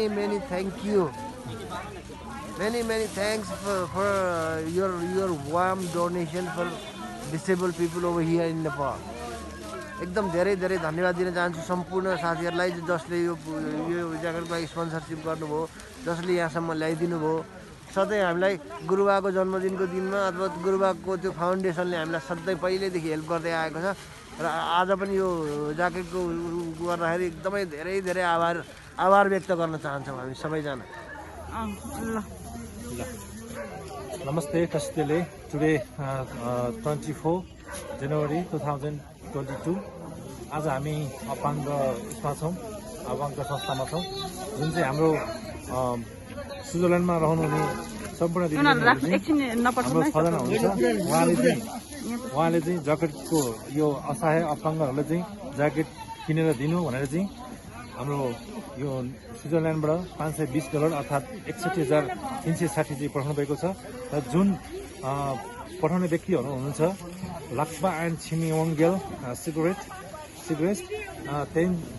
many thank you. Many thanks for your warm donation for disabled people over here in Nepal. एकदम धेरै धेरै धन्यवाद दिन चाहन्छु सम्पूर्ण साथीहरूलाई जसले यो ज्याकेटको स्पोन्सरसिप गर्नुभयो, जसले यहाँसम्म ल्याइदिनु भयो। सधैँ हामीलाई गुरुबाको जन्मदिनको दिनमा अथवा गुरुबाको त्यो फाउन्डेसनले हामीलाई सधैँ पहिल्यैदेखि हेल्प गर्दै आएको छ र आज पनि यो ज्याकेटको गर्दाखेरि एकदमै धेरै धेरै आभार व्यक्त गर्न चाहन्छौँ हामी सबैजना। Namaste, Kastele. Today, 24 January 2022. आज हामी अपाङ्ग उसमा छौँ, अपाङ्ग संस्थामा छौँ, जुन चाहिँ हाम्रो स्विजरल्यान्डमा रहनुहुने सम्पूर्ण हाम्रो 6जना हुनुहुन्छ। उहाँले चाहिँ ज्याकेटको यो असहाय अपाङ्गहरूलाई चाहिँ ज्याकेट किनेर दिनु भनेर चाहिँ हाम्रो यो स्विजरल्यान्डबाट $520 अर्थात् 61,360 चाहिँ पठाउनु भएको छ। र जुन पठाउने व्यक्तिहरू हुनुहुन्छ लाक्पा एन्ड छिमिवाङ्गेल सिगरेट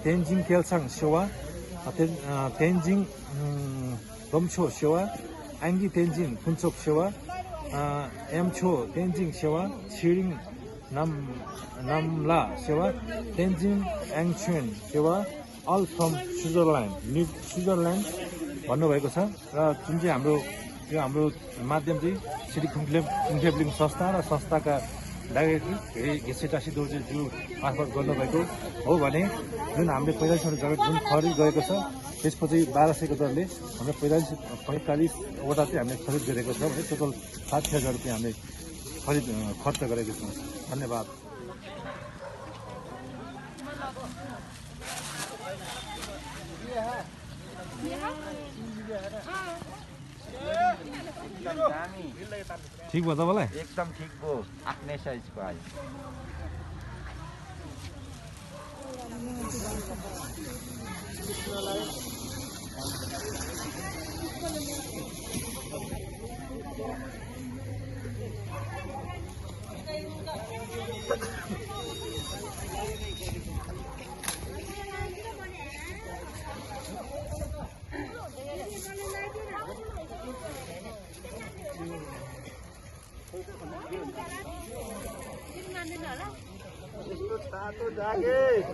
तेन्जिङ केल्साङ सेवा, तेन्जिङ गम्छो सेवा, आङ्गी तेन्जिङ फुन्चोक सेवा, एमछो तेन्जिङ सेवा, छिरिङ नाम्ला सेवा, तेन्जिङ एङछुन सेवा, अल फ्रम स्विजरल्यान्ड भन्नुभएको छ। र जुन चाहिँ हाम्रो माध्यम चाहिँ श्री खुङथेप्लिङ संस्था र संस्थाका डाइरेक्टर घिसेटासी दोर्जेज्यू मार्फत गर्नुभएको हो भने जुन हामीले 45 ज्याकेट जुन खरिद गरेको छ त्यसको चाहिँ 1200 को दरले हामीले 45वटा चाहिँ हामीले खरिद गरेको छ भने टोटल 60,000 रुपियाँ हामीले खर्च गरेको छौँ। धन्यवाद। ठिक भयो तपाईँलाई? एकदम ठिक भयो, आफ्नै साइजको आयो। यस्तो तातो ज्याकेट